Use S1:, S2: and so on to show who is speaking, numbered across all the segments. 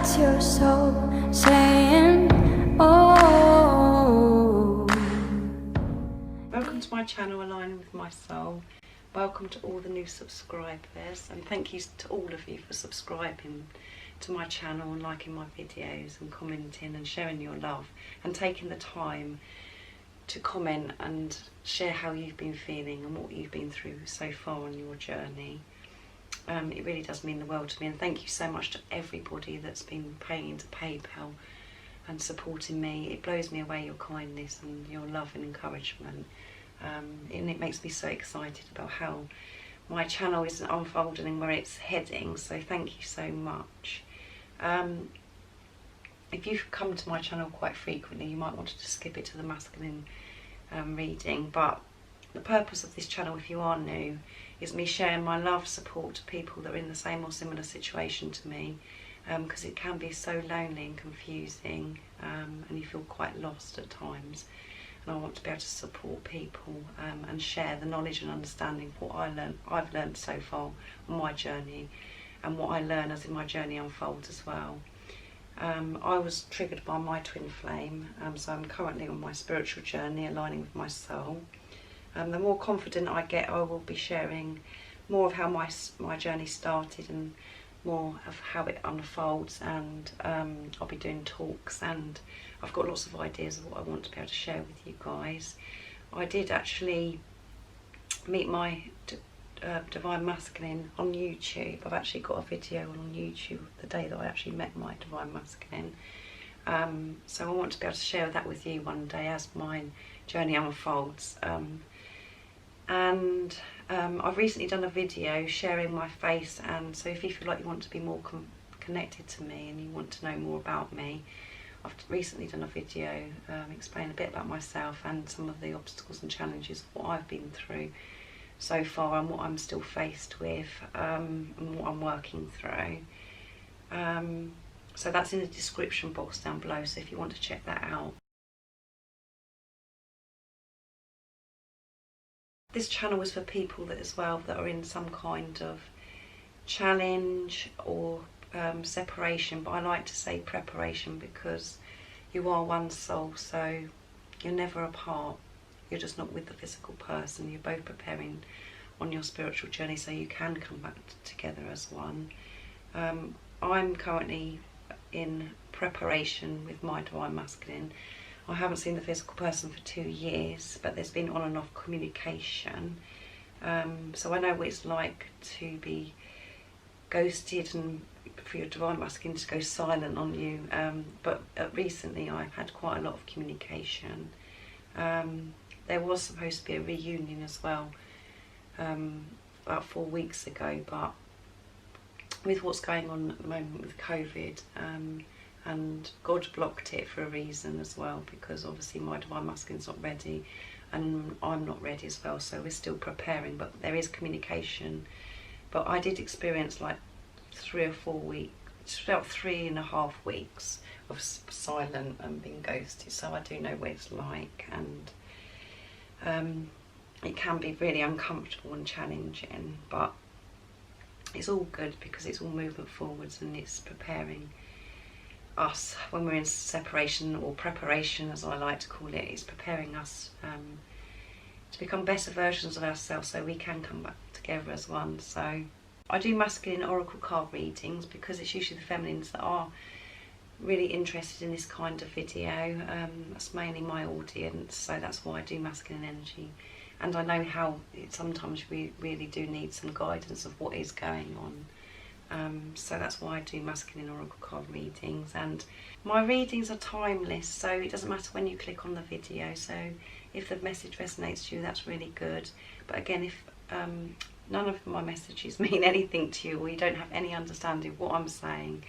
S1: It's your soul saying, oh.
S2: Welcome to my channel, Aligning with My Soul. Welcome to all the new subscribers, and thank you to all of you for subscribing to my channel and liking my videos and commenting and sharing your love and taking the time to comment and share how you've been feeling and what you've been through so far on your journey. It really does mean the world to me, and thank you so much to everybody that's been paying into PayPal and supporting me. It blows me away, your kindness and your love and encouragement, and it makes me so excited about how my channel is unfolding and where it's heading, so thank you so much. If you've come to my channel quite frequently, you might want to just skip it to the masculine reading, but the purpose of this channel, if you are new, is me sharing my love, support to people that are in the same or similar situation to me, because it can be so lonely and confusing, and you feel quite lost at times, and I want to be able to support people and share the knowledge and understanding of what I've learned so far on my journey, and what I learn as my journey unfolds as well. I was triggered by my twin flame, so I'm currently on my spiritual journey, aligning with my soul. The more confident I get, I will be sharing more of how my journey started and more of how it unfolds, and I'll be doing talks, and I've got lots of ideas of what I want to be able to share with you guys. I did actually meet my Divine Masculine on YouTube. I've actually got a video on YouTube the day that I actually met my Divine Masculine. So I want to be able to share that with you one day as my journey unfolds. I've recently done a video sharing my face, and so if you feel like you want to be more connected to me and you want to know more about me, I've recently done a video explaining a bit about myself and some of the obstacles and challenges of what I've been through so far and what I'm still faced with, and what I'm working through. So that's in the description box down below, so if you want to check that out. This channel is for people that as well that are in some kind of challenge or separation, but I like to say preparation, because you are one soul, so you're never apart. You're just not with the physical person. You're both preparing on your spiritual journey, so you can come back together as one. I'm currently in preparation with my Divine Masculine. I haven't seen the physical person for 2 years, but there's been on and off communication. So I know what it's like to be ghosted and for your Divine Masculine to go silent on you. But recently I've had quite a lot of communication. There was supposed to be a reunion as well about 4 weeks ago, but with what's going on at the moment with COVID, and God blocked it for a reason as well, because obviously my Divine Masculine's not ready and I'm not ready as well, so we're still preparing, but there is communication. But I did experience like 3 or 4 weeks, about 3.5 weeks of silent and being ghosted, so I do know what it's like, and it can be really uncomfortable and challenging, but it's all good because it's all movement forwards, and it's preparing us when we're in separation, or preparation as I like to call it. It's preparing us to become better versions of ourselves, so we can come back together as one. So I do masculine oracle card readings because it's usually the feminines that are really interested in this kind of video. That's mainly my audience, so that's why I do masculine energy, and I know how sometimes we really do need some guidance of what is going on. So that's why I do masculine oracle card readings, and my readings are timeless, so it doesn't matter when you click on the video. So if the message resonates to you, that's really good. But again, if none of my messages mean anything to you, or you don't have any understanding of what I'm saying,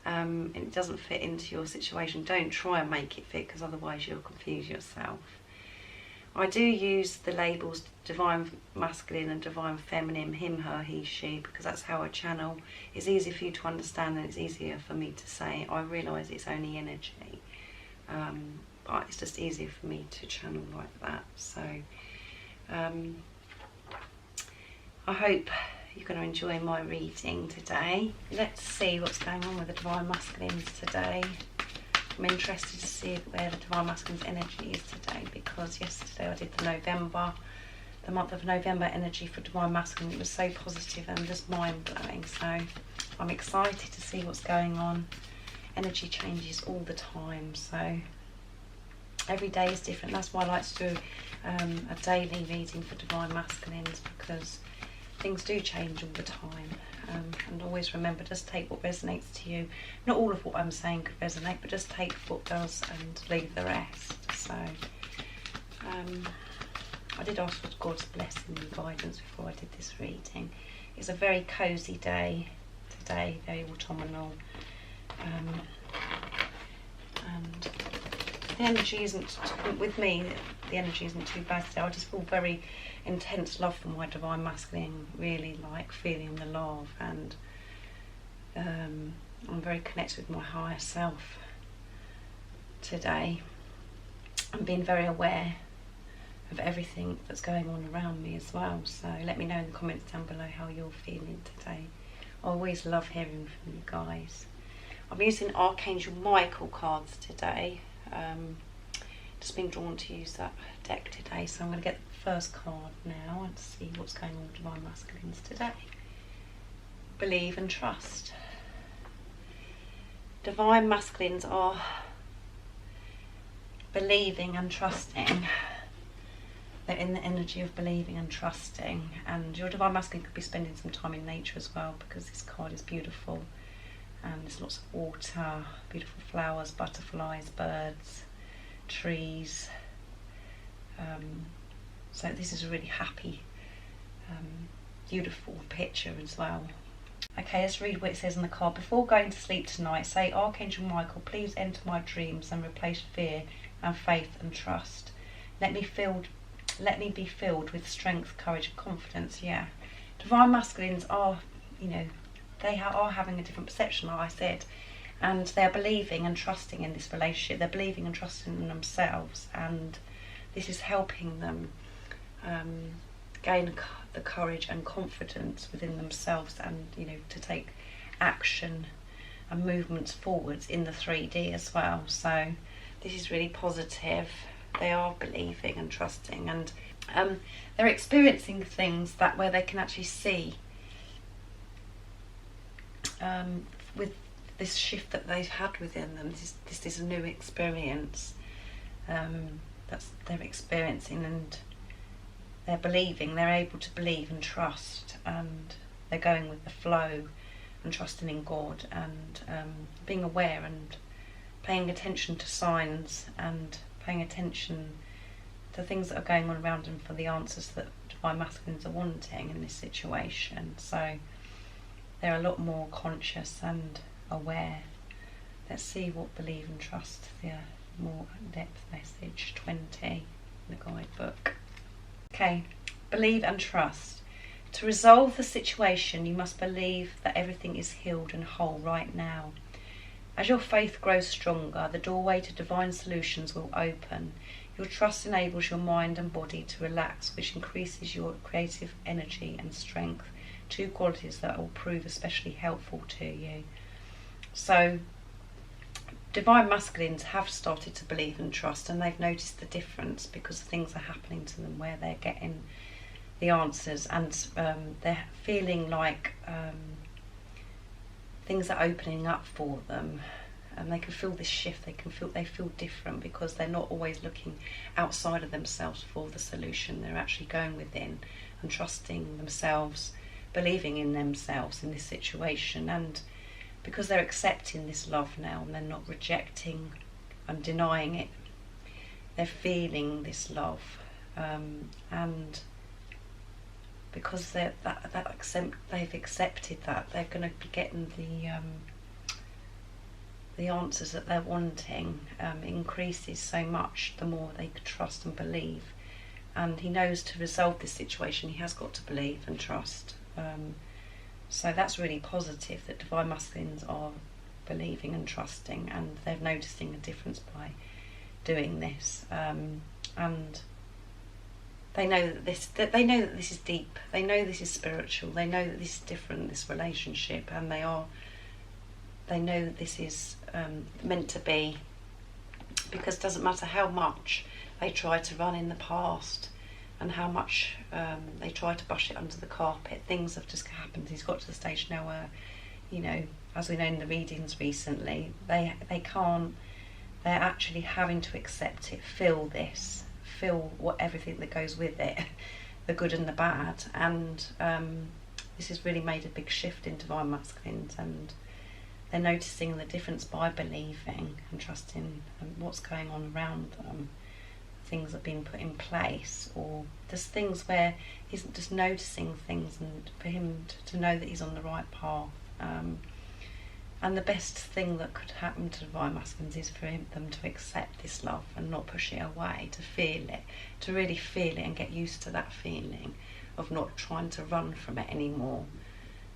S2: and it doesn't fit into your situation, don't try and make it fit, because otherwise you'll confuse yourself. I do use the labels Divine Masculine and Divine Feminine, him, her, he, she, because that's how I channel. It's easier for you to understand, and it's easier for me to say. I realise it's only energy, but it's just easier for me to channel like that. So I hope you're going to enjoy my reading today. Let's see what's going on with the Divine Masculines today. I'm interested to see where the Divine Masculine's energy is today, because yesterday I did the month of November energy for Divine Masculine. It was so positive and just mind-blowing, so I'm excited to see what's going on. Energy changes all the time, so every day is different. That's why I like to do a daily reading for Divine Masculines, because things do change all the time. And always remember, just take what resonates to you. Not all of what I'm saying could resonate, but just take what does and leave the rest. So I did ask for God's blessing and guidance before I did this reading. It's a very cosy day today, very autumnal, and the energy isn't, with me, the energy isn't too bad today. I just feel very intense love for my Divine Masculine, really like feeling the love, and I'm very connected with my higher self today. I'm being very aware of everything that's going on around me as well, so let me know in the comments down below how you're feeling today. I always love hearing from you guys. I'm using Archangel Michael cards today. Just been drawn to use that deck today, so I'm going to get the first card now and see what's going on with Divine Masculines today. Believe and trust. Divine Masculines are believing and trusting. They're in the energy of believing and trusting, and your Divine Masculine could be spending some time in nature as well, because this card is beautiful and there's lots of water, beautiful flowers, butterflies, birds, trees. So this is a really happy, beautiful picture as well. Okay, let's read what it says on the card. Before going to sleep tonight, say, Archangel Michael, please enter my dreams and replace fear and faith and trust. Let me be filled with strength, courage and confidence. Yeah, Divine Masculines are, they are having a different perception, like I said, and they're believing and trusting in this relationship. They're believing and trusting in themselves, and this is helping them gain the courage and confidence within themselves, and to take action and movements forwards in the 3D as well. So this is really positive. They are believing and trusting, and they're experiencing things that where they can actually see with this shift that they've had within them. This is a new experience that they're experiencing, and they're believing. They're able to believe and trust, and they're going with the flow and trusting in God, and being aware and paying attention to signs and paying attention to things that are going on around them for the answers that Divine Masculines are wanting in this situation. So they're a lot more conscious and aware. Let's see what believe and trust, the more depth message 20 in the guidebook. Okay, believe and trust. To resolve the situation, you must believe that everything is healed and whole right now. As your faith grows stronger, the doorway to divine solutions will open. Your trust enables your mind and body to relax, which increases your creative energy and strength, two qualities that will prove especially helpful to you. So, Divine Masculines have started to believe and trust, and they've noticed the difference because things are happening to them where they're getting the answers, and they're feeling like things are opening up for them, and they can feel this shift. They feel different because they're not always looking outside of themselves for the solution. They're actually going within and trusting themselves, believing in themselves in this situation, and because they're accepting this love now and they're not rejecting and denying it, they're feeling this love, and because they've accepted that, they're going to be getting the answers that they're wanting. Increases so much the more they trust and believe, and he knows to resolve this situation he has got to believe and trust. So that's really positive that Divine Masculines are believing and trusting, and they're noticing a difference by doing this, and They know they know that this is deep. They know this is spiritual. They know that this is different, this relationship, and they know that this is meant to be. Because it doesn't matter how much they try to run in the past, and how much they try to brush it under the carpet, things have just happened. He's got to the stage now where, you know, as we know in the readings recently, they can't. They're actually having to accept it, feel this. Feel everything that goes with it, the good and the bad, and this has really made a big shift in divine masculines, and they're noticing the difference by believing and trusting what's going on around them. Things are being put in place, or there's things where he's just noticing things, and for him to know that he's on the right path. And the best thing that could happen to divine masculines is for them to accept this love and not push it away, to feel it, to really feel it and get used to that feeling of not trying to run from it anymore,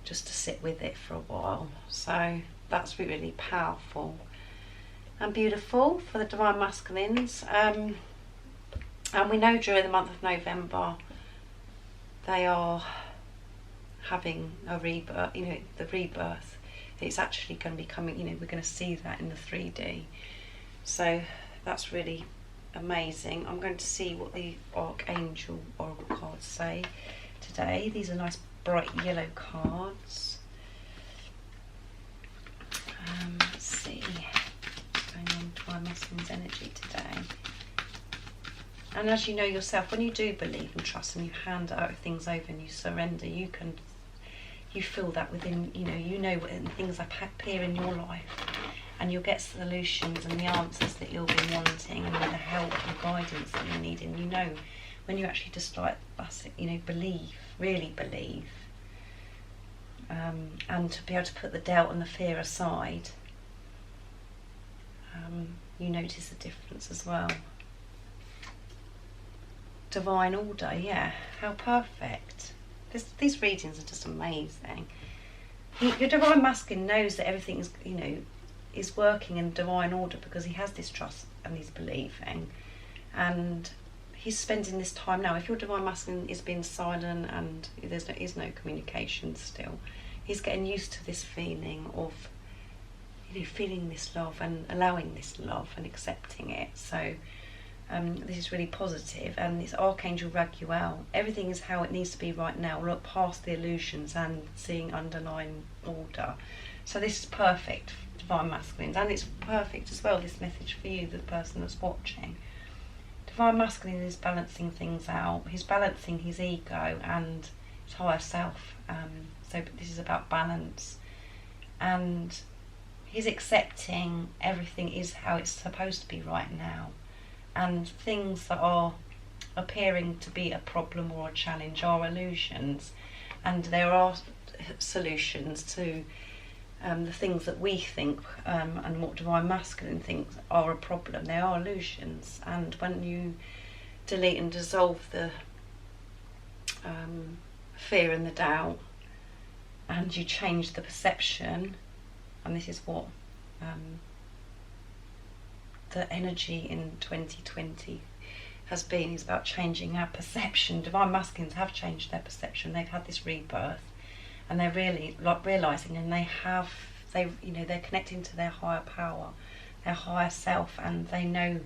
S2: just to sit with it for a while. So that's really powerful and beautiful for the divine masculines. And we know during the month of November they are having a rebirth, you know, the rebirth. It's actually going to be coming, you know, we're going to see that in the 3D. So that's really amazing. I'm going to see what the Archangel Oracle cards say today. These are nice bright yellow cards. Let's see what's going on with my masculine's energy today. And as you know yourself, when you do believe and trust and you hand out things over and you surrender, you feel that within, you know when things appear in your life, and you'll get solutions and the answers that you'll be wanting, and the help and guidance that you're needing. You know, when you actually just believe, really believe, and to be able to put the doubt and the fear aside, you notice the difference as well. Divine order, yeah, how perfect. These readings are just amazing. Your divine masculine knows that everything is, is working in divine order because he has this trust and he's believing, and he's spending this time now. If your divine masculine is being silent and there is no communication still, he's getting used to this feeling of, feeling this love and allowing this love and accepting it. So this is really positive, and it's Archangel Raguel. Everything is how it needs to be right now. Look past the illusions and seeing underlying order. So this is perfect for divine masculines, and it's perfect as well, this message for you, the person that's watching. Divine masculine is balancing things out. He's balancing his ego and his higher self. So this is about balance, and he's accepting everything is how it's supposed to be right now. And things that are appearing to be a problem or a challenge are illusions, and there are solutions to the things that we think and what divine masculine thinks are a problem. They are illusions, and when you delete and dissolve the fear and the doubt, and you change the perception, and this is what the energy in 2020 has been, is about changing our perception. Divine masculines have changed their perception. They've had this rebirth, and they're really realizing, and they're connecting to their higher power, their higher self, and they know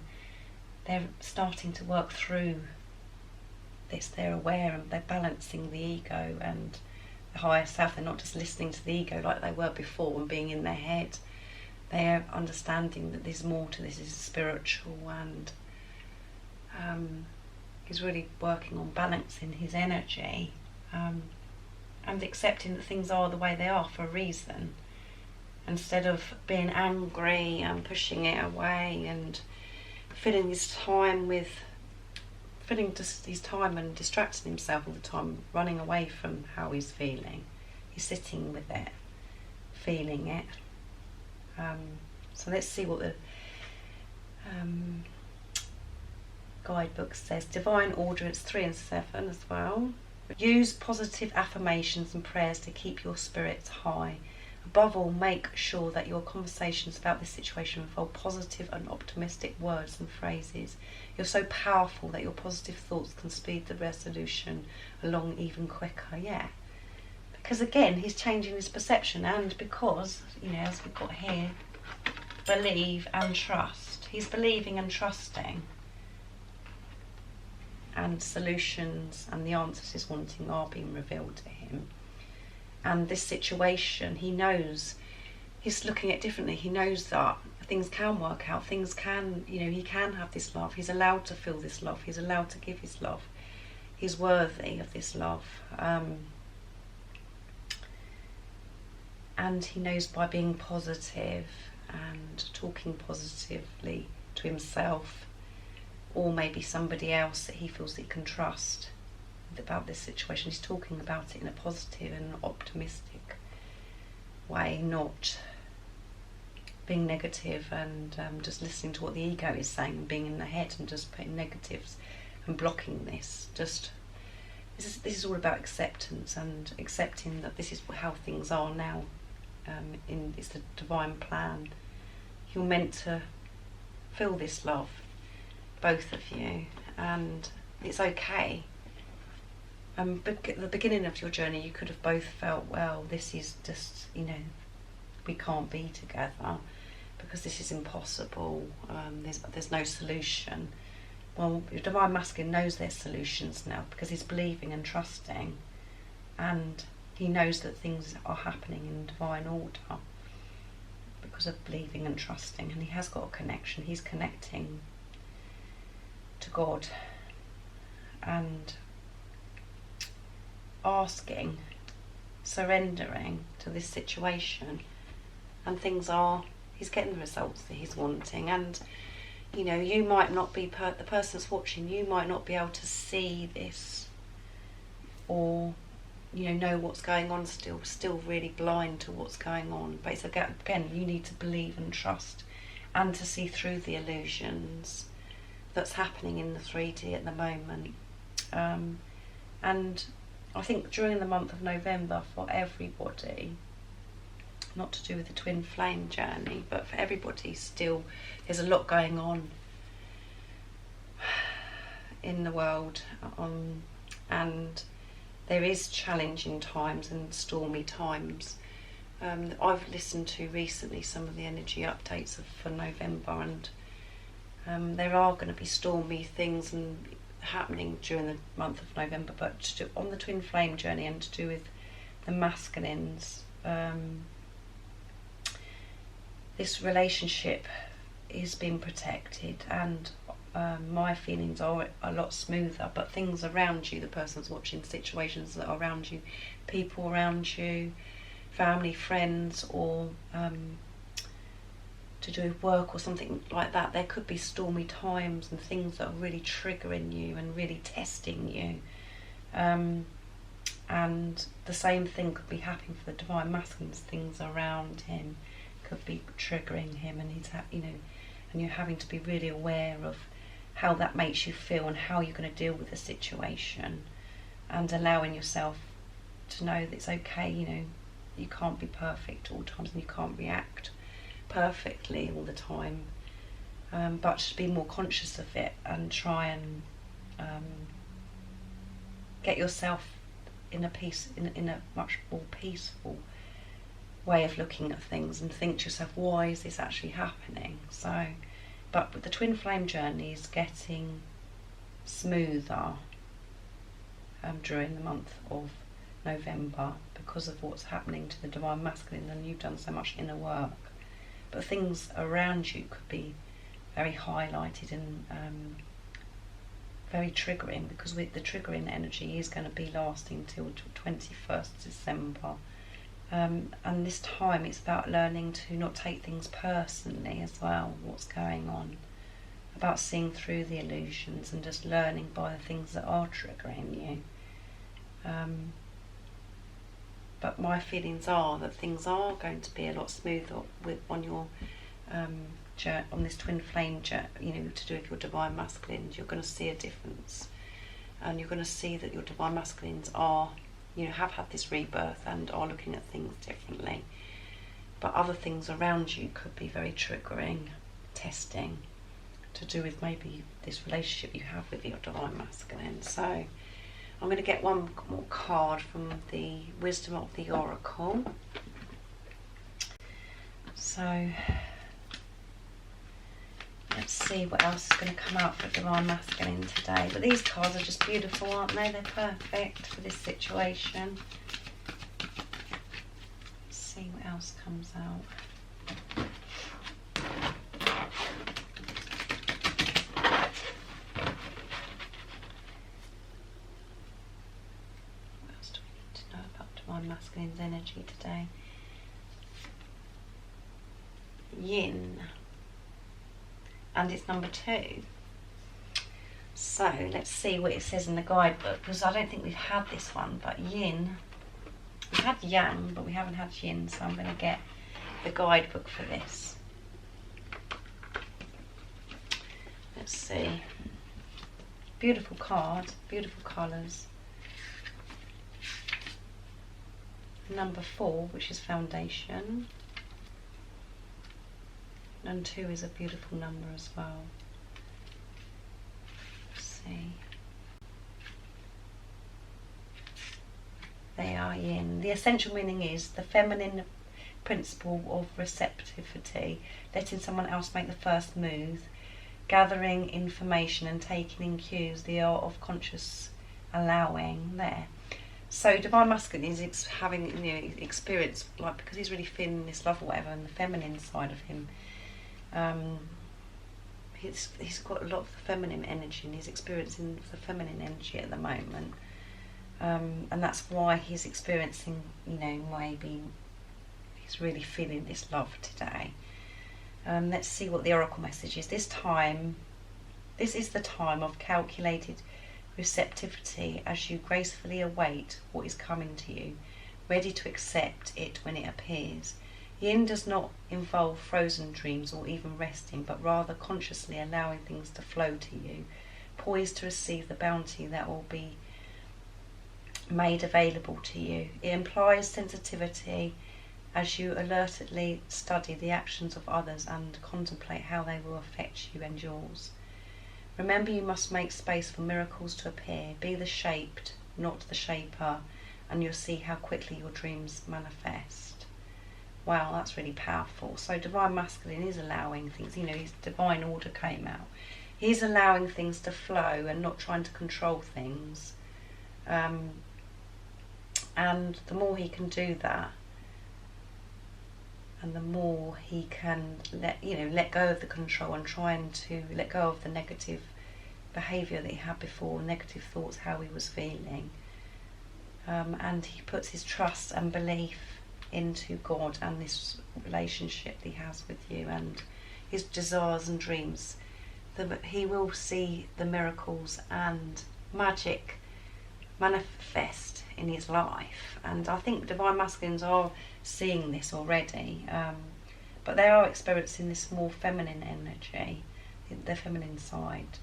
S2: they're starting to work through this. They're aware, and they're balancing the ego and the higher self. They're not just listening to the ego like they were before and being in their head. They're understanding that there's more to this, is spiritual, and he's really working on balancing his energy and accepting that things are the way they are for a reason, instead of being angry and pushing it away and filling his time and distracting himself all the time, running away from how he's feeling. He's sitting with it, feeling it. So let's see what the guidebook says. Divine order, it's 3 and 7 as well. Use positive affirmations and prayers to keep your spirits high. A Above all, make sure that your conversations about this situation involve positive and optimistic words and phrases. You're so powerful that your positive thoughts can speed the resolution along even quicker. Yeah, because again, he's changing his perception, and because, you know, as we've got here, believe and trust. He's believing and trusting, and solutions and the answers he's wanting are being revealed to him. And this situation, he knows, he's looking at it differently. He knows that things can work out, things can, you know, he can have this love. He's allowed to feel this love. He's allowed to give his love. He's worthy of this love. And he knows by being positive and talking positively to himself, or maybe somebody else that he feels that he can trust about this situation, he's talking about it in a positive and optimistic way, not being negative and just listening to what the ego is saying and being in the head and just putting negatives and blocking this. Just this is all about acceptance and accepting that this is how things are now. It's the divine plan. You're meant to feel this love, both of you, and it's okay. At the beginning of your journey, you could have both felt, well, this is just, you know, we can't be together because this is impossible. There's no solution. Well, your divine masculine knows there's solutions now because he's believing and trusting, and he knows that things are happening in divine order because of believing and trusting, and he has got a connection. He's connecting to God and asking, surrendering to this situation, and he's getting the results that he's wanting. And you know, you might not be the person that's watching, you might not be able to see this or, you know what's going on, still really blind to what's going on. But it's again, you need to believe and trust and to see through the illusions that's happening in the 3D at the moment. And I think during the month of November, for everybody, not to do with the twin flame journey, but for everybody, still there's a lot going on in the world, and there is challenging times and stormy times. I've listened to recently some of the energy updates for November, and there are going to be stormy things and happening during the month of November, but on the twin flame journey and to do with the masculines, this relationship is being protected, and my feelings are a lot smoother, but things around you, the person's watching, situations that are around you, people around you, family, friends, or to do with work or something like that, there could be stormy times and things that are really triggering you and really testing you. And the same thing could be happening for the divine masculines. Things around him could be triggering him, and and you're having to be really aware of how that makes you feel and how you're going to deal with the situation, and allowing yourself to know that it's okay. You can't be perfect all times, and you can't react perfectly all the time, but to be more conscious of it and try and get yourself in a much more peaceful way of looking at things, and think to yourself, why is this actually happening? But with the twin flame journey is getting smoother during the month of November because of what's happening to the divine masculine, and you've done so much inner work. But things around you could be very highlighted and very triggering, because the triggering energy is going to be lasting till 21st December. And this time it's about learning to not take things personally as well, what's going on, about seeing through the illusions and just learning by the things that are triggering you. But my feelings are that things are going to be a lot smoother on your on this twin flame journey, to do with your divine masculines. You're going to see a difference, and you're going to see that your divine masculines are, have had this rebirth and are looking at things differently. but other things around you could be very triggering, testing, to do with maybe this relationship you have with your Divine Masculine. So I'm going to get one more card from the Wisdom of the Oracle. So let's see what else is going to come out for Divine Masculine today. But these cards are just beautiful, aren't they? They're perfect for this situation. Let's see what else comes out. What else do we need to know about Divine Masculine's energy today? Yin. And it's number 2. So let's see what it says in the guidebook, because I don't think we've had this one. But Yin, we've had Yang, but we haven't had Yin, so I'm going to get the guidebook for this. Let's see. Beautiful card, beautiful colours. Number 4, which is foundation. And 2 is a beautiful number as well. Let's see. They are Yin. The essential meaning is the feminine principle of receptivity, letting someone else make the first move, gathering information and taking in cues, the art of conscious allowing there. So Divine Masculine is having, experience, like, because he's really feeling this love or whatever, and the feminine side of him. He's got a lot of the feminine energy, and he's experiencing the feminine energy at the moment, and that's why he's experiencing, maybe he's really feeling this love today. Let's see what the oracle message is. This is the time of calculated receptivity as you gracefully await what is coming to you, ready to accept it when it appears. Yin does not involve frozen dreams or even resting, but rather consciously allowing things to flow to you, poised to receive the bounty that will be made available to you. It implies sensitivity as you alertly study the actions of others and contemplate how they will affect you and yours. Remember, you must make space for miracles to appear. Be the shaped, not the shaper, and you'll see how quickly your dreams manifest. Wow, that's really powerful. So Divine Masculine is allowing things, his divine order came out. He's allowing things to flow and not trying to control things. And the more he can do that, and the more he can let go of the control and trying to let go of the negative behaviour that he had before, negative thoughts, how he was feeling. And he puts his trust and belief into God and this relationship that he has with you, and his desires and dreams. He will see the miracles and magic manifest in his life, and I think Divine Masculines are seeing this already, but they are experiencing this more feminine energy, their feminine side,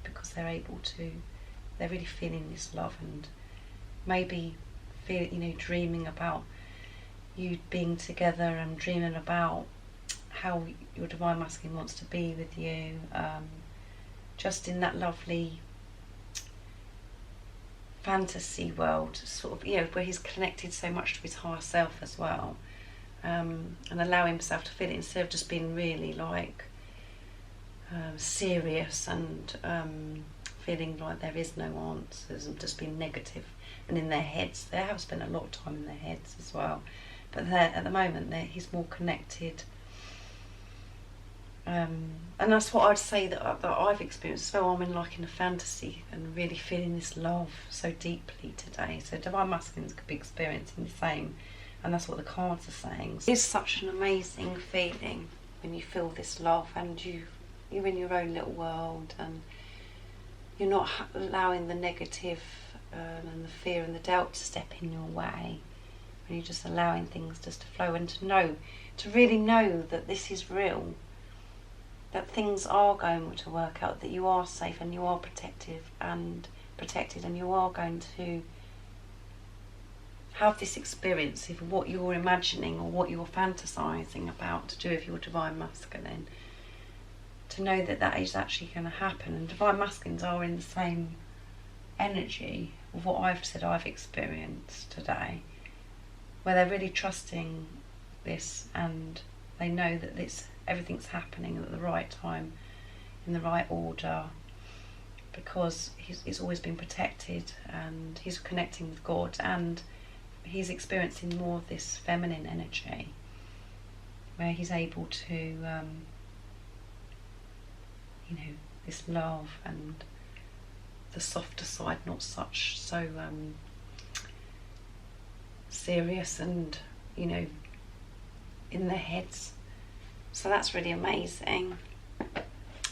S2: because they're really feeling this love, and maybe dreaming about you being together and dreaming about how your Divine Masculine wants to be with you, just in that lovely fantasy world, sort of, where he's connected so much to his higher self as well, and allow himself to feel it instead of just being really serious and feeling like there is no answers and just being negative and in their heads. They have spent a lot of time in their heads as well, but at the moment he's more connected, and that's what I'd say that I've experienced as well. I'm in a fantasy and really feeling this love so deeply today. So Divine Masculines could be experiencing the same, and that's what the cards are saying. It's such an amazing feeling when you feel this love and you're in your own little world, and you're not allowing the negative and the fear and the doubt to step in your way. And you're just allowing things just to flow, and to really know that this is real, that things are going to work out, that you are safe and you are protected, and you are going to have this experience of what you're imagining or what you're fantasizing about to do with your divine masculine, to know that that is actually going to happen. And divine masculines are in the same energy of what I've said I've experienced today, where they're really trusting this, and they know that everything's happening at the right time, in the right order, because he's always been protected, and he's connecting with God, and he's experiencing more of this feminine energy, where he's able to, this love and the softer side, not so serious and, in their heads. So that's really amazing.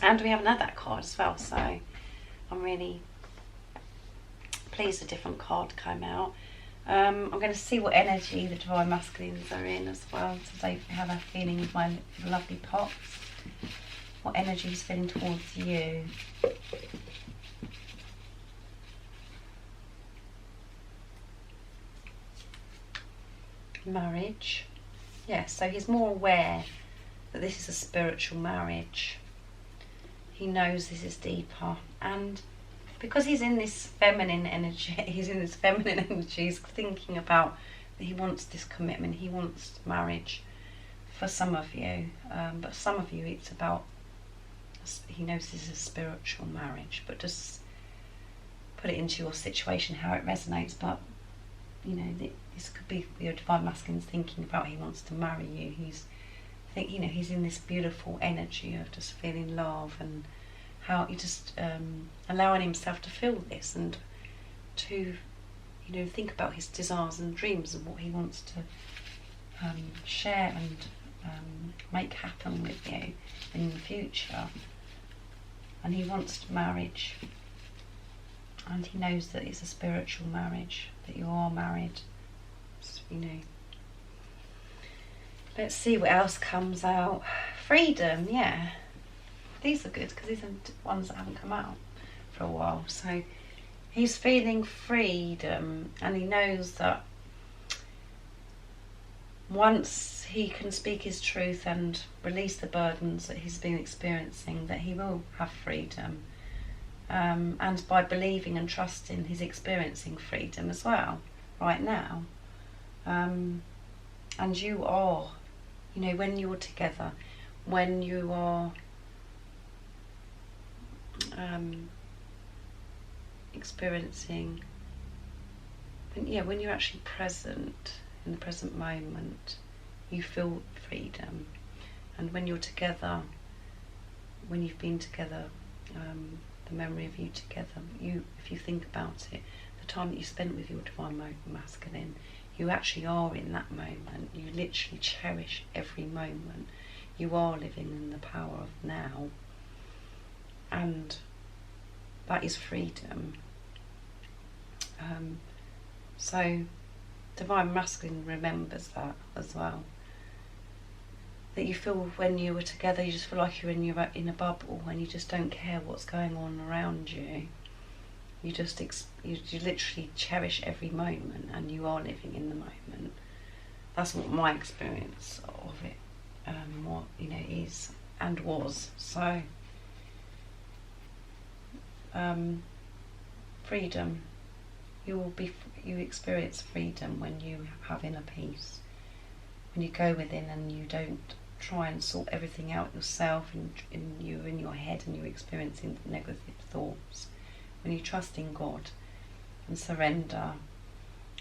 S2: And we haven't had that card as well, so I'm really pleased a different card came out. I'm going to see what energy the divine masculines are in as well, so they have a feeling with my lovely pots. What energy is feeling towards you. Marriage. Yeah, so he's more aware that this is a spiritual marriage. He knows this is deeper, and because he's in this feminine energy, he's thinking about that he wants this commitment, he wants marriage for some of you, but some of you it's about, he knows this is a spiritual marriage, but just put it into your situation how it resonates. But this could be your divine masculine's thinking about he wants to marry you. He's in this beautiful energy of just feeling love, and how he just allowing himself to feel this, and to think about his desires and dreams and what he wants to share and make happen with you in the future. And he wants marriage, and he knows that it's a spiritual marriage, that you are married. Let's see what else comes out. Freedom, yeah. These are good because these are ones that haven't come out for a while. So he's feeling freedom, and he knows that once he can speak his truth and release the burdens that he's been experiencing, that he will have freedom. And by believing and trusting, he's experiencing freedom as well right now. And you are, when you're together, when you are experiencing, when you're actually present in the present moment, you feel freedom. And when you're together, when you've been together, the memory of you together, if you think about it, the time that you spent with your divine masculine, you actually are in that moment. You literally cherish every moment. You are living in the power of now, and that is freedom. So divine masculine remembers that as well, that you feel when you were together, you just feel like you're in a bubble, and you just don't care what's going on around you. You just you literally cherish every moment, and you are living in the moment. That's what my experience of it is and was. So freedom, you experience freedom when you have inner peace, when you go within and you don't try and sort everything out yourself, in your head, and you're experiencing negative thoughts. When you trust in God and surrender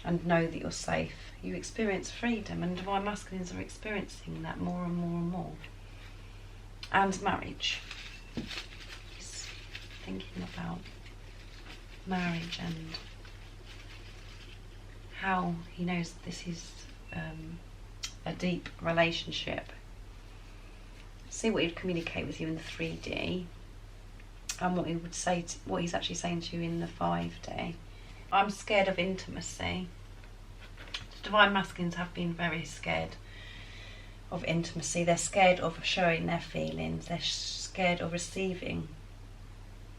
S2: and know that you're safe, you experience freedom, and divine masculines are experiencing that more and more and more. And marriage. He's thinking about marriage and how he knows this is a deep relationship. See what he'd communicate with you in the 3D, and what he would say, what he's actually saying to you in the 5D. I'm scared of intimacy. Divine masculines have been very scared of intimacy. They're scared of showing their feelings. They're scared of receiving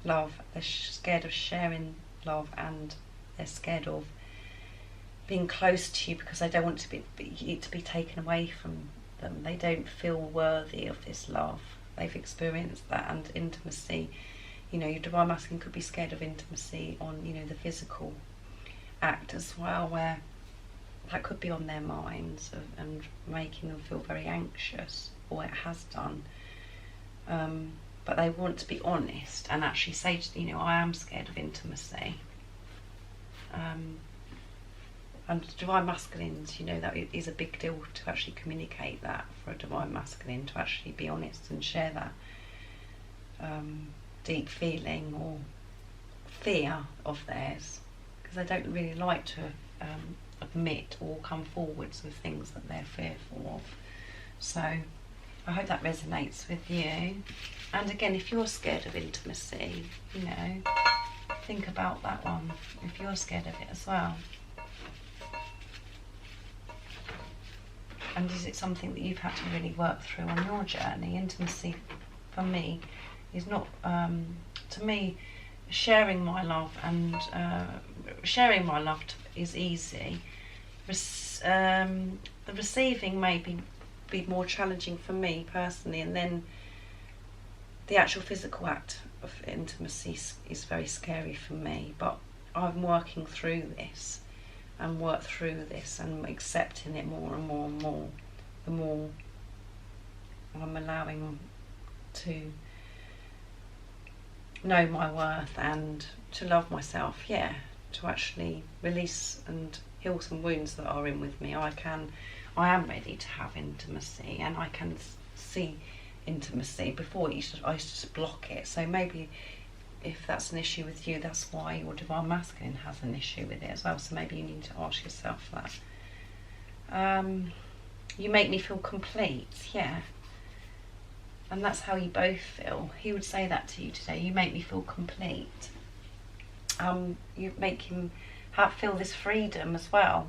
S2: love. They're scared of sharing love, and they're scared of being close to you because they don't want it to be taken away from them. They don't feel worthy of this love. They've experienced that, and intimacy. You know, your divine masculine could be scared of intimacy on, you know, the physical act as well, where that could be on their minds and making them feel very anxious, or it has done. But they want to be honest and actually say, you know, I am scared of intimacy. And divine masculines, you know, that is a big deal to actually communicate that for a divine masculine, to actually be honest and share that deep feeling or fear of theirs, because they don't really like to admit or come forwards with things that they're fearful of. So I hope that resonates with you. And again, if you're scared of intimacy, you know, think about that one, if you're scared of it as well. And is it something that you've had to really work through on your journey? Intimacy, for me, is not, to me, sharing my love and sharing my love is easy. The receiving may be more challenging for me personally, and then the actual physical act of intimacy is very scary for me. But I'm working through this and accepting it more and more and more, the more I'm allowing to know my worth and to love myself, to actually release and heal some wounds that are in with me. I am ready to have intimacy, and I can see intimacy. Before I used to just block it. So maybe if that's an issue with you, that's why your divine masculine has an issue with it as well. So maybe you need to ask yourself that. You make me feel complete, and that's how you both feel. He would say that to you today. You make me feel complete. You make him feel this freedom as well.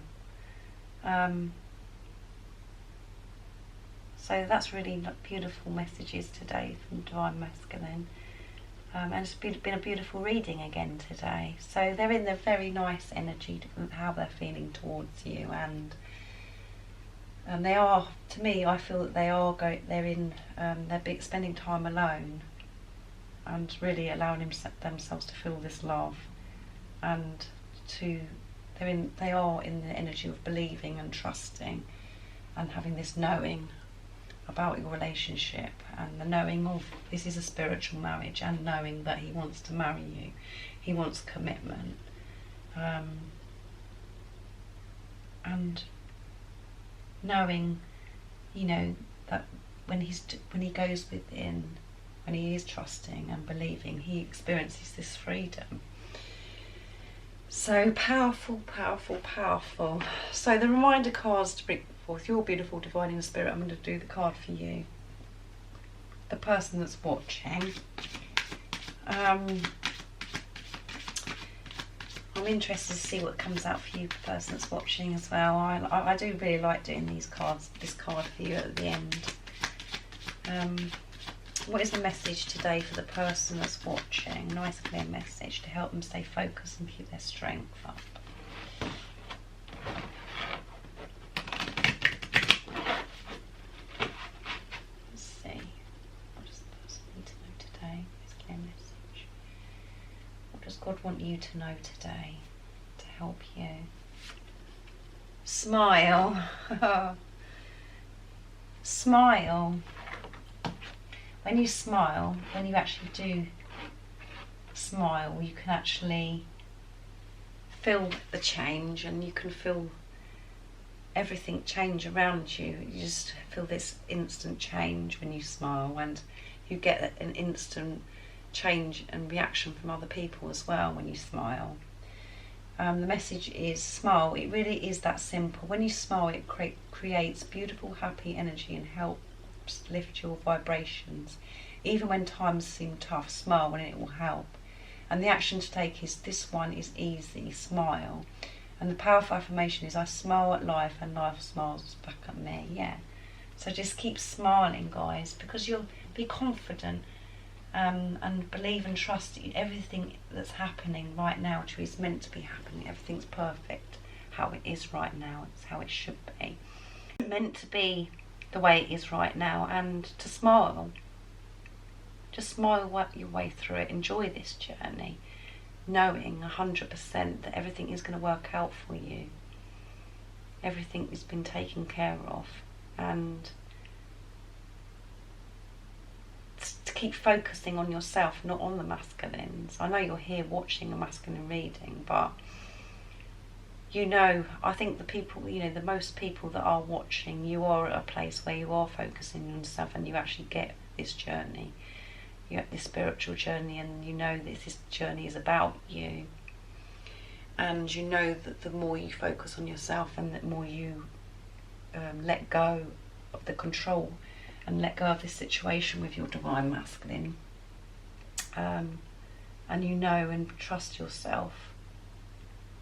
S2: So that's really beautiful messages today from divine masculine. And it's been a beautiful reading again today. So they're in the very nice energy of how they're feeling towards you, and they are, to me, I feel that they're spending time alone and really allowing themselves to feel this love, and they are in the energy of believing and trusting and having this knowing about your relationship, and the knowing of this is a spiritual marriage, and knowing that he wants to marry you, he wants commitment, and knowing, you know, that when he goes within, when he is trusting and believing, he experiences this freedom. So powerful, powerful, powerful. So the reminder cards to bring forth your beautiful divine inner spirit. I'm going to do the card for you, the person that's watching. I'm interested to see what comes out for you, the person that's watching as well. I do really like doing this card for you at the end. What is the message today for the person that's watching? Nice clear message to help them stay focused and keep their strength up. Let's see. What does the person need to know today? This clear message. What does God want you to know today to help you? Smile. Smile. When you smile, when you actually do smile, you can actually feel the change, and you can feel everything change around you. You just feel this instant change when you smile, and you get an instant change and reaction from other people as well when you smile. The message is smile. It really is that simple. When you smile, it creates beautiful, happy energy and helps lift your vibrations. Even when times seem tough, smile and it will help. And the action to take is, this one is easy, smile. And the powerful affirmation is, I smile at life and life smiles back at me. So just keep smiling, guys, because you'll be confident and believe and trust that everything that's happening right now to you is meant to be happening. Everything's perfect, how it is right now. It's how it should be. It's meant to be the way it is right now, and to smile. Just smile your way through it. Enjoy this journey, knowing 100% that everything is going to work out for you. Everything has been taken care of, and to keep focusing on yourself, not on the masculines. I know you're here watching a masculine reading, but you know, I think the people, you know, the most people that are watching, you are at a place where you are focusing on yourself and you actually get this journey. You get this spiritual journey, and you know that this journey is about you. And you know that the more you focus on yourself and the more you let go of the control and let go of this situation with your divine masculine, and you know and trust yourself,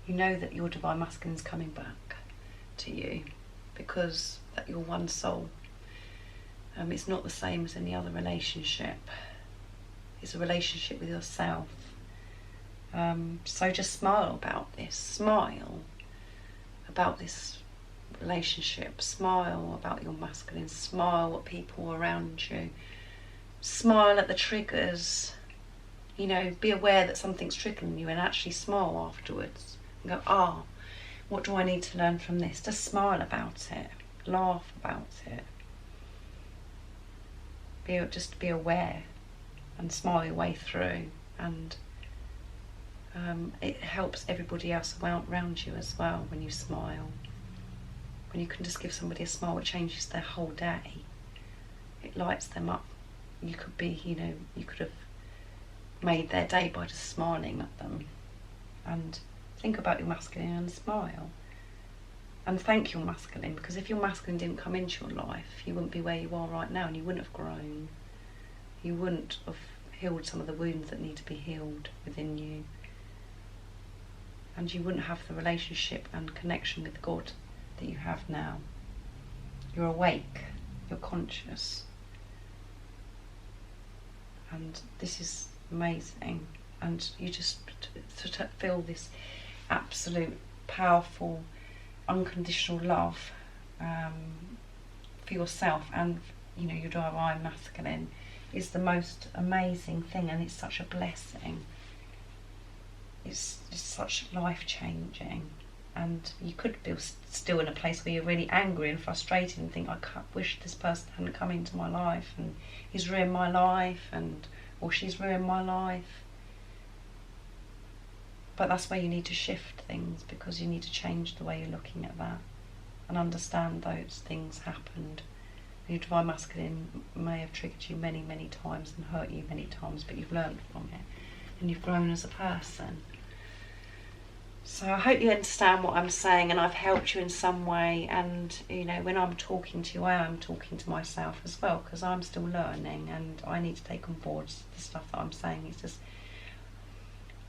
S2: you know that your divine masculine is coming back to you, because that you're one soul. It's not the same as any other relationship. It's a relationship with yourself. So just smile about this. Smile about this relationship. Smile about your masculine. Smile at people around you. Smile at the triggers. You know, be aware that something's triggering you and actually smile afterwards. And go, what do I need to learn from this? Just smile about it. Laugh about it. Just be aware and smile your way through, and it helps everybody else around you as well when you smile. When you can just give somebody a smile, it changes their whole day. It lights them up. You could be, you know, you could have made their day by just smiling at them. And think about your masculine and smile. And thank your masculine, because if your masculine didn't come into your life, you wouldn't be where you are right now, and you wouldn't have grown. You wouldn't have healed some of the wounds that need to be healed within you. And you wouldn't have the relationship and connection with God that you have now. You're awake, you're conscious. And this is amazing. And you just feel this absolute, powerful, unconditional love for yourself, and you know, your divine masculine is the most amazing thing, and it's such a blessing. It's such life-changing. And you could be still in a place where you're really angry and frustrated and think, I wish this person hadn't come into my life, and he's ruined my life, or she's ruined my life. But that's where you need to shift things, because you need to change the way you're looking at that and understand those things happened. Your divine masculine may have triggered you many, many times and hurt you many times, but you've learned from it and you've grown as a person. So I hope you understand what I'm saying, and I've helped you in some way. And you know, when I'm talking to you, I am talking to myself as well, because I'm still learning and I need to take on board the stuff that I'm saying. It's just,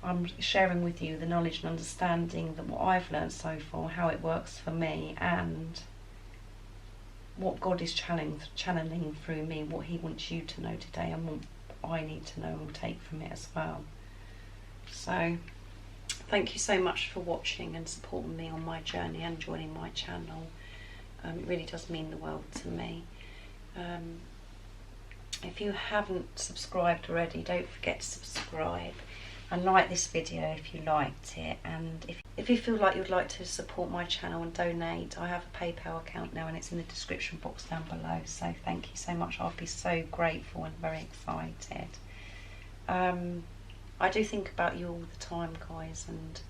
S2: I'm sharing with you the knowledge and understanding that what I've learned so far, how it works for me, and what God is channeling through me, what he wants you to know today, and what I need to know and take from it as well. So thank you so much for watching and supporting me on my journey and joining my channel. It really does mean the world to me. If you haven't subscribed already, don't forget to subscribe and like this video if you liked it. And if you feel like you'd like to support my channel and donate, I have a PayPal account now, and it's in the description box down below. So thank you so much. I'll be so grateful and very excited. I do think about you all the time, guys, and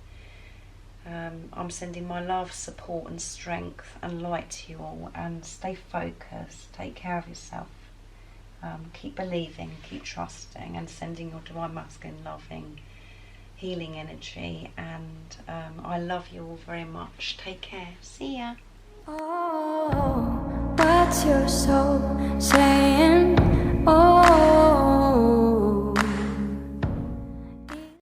S2: I'm sending my love, support and strength and light to you all. And stay focused, take care of yourself, keep believing, keep trusting, and sending your divine masculine loving healing energy. And I love you all very much. Take care. See ya.
S1: Oh, what's your soul saying?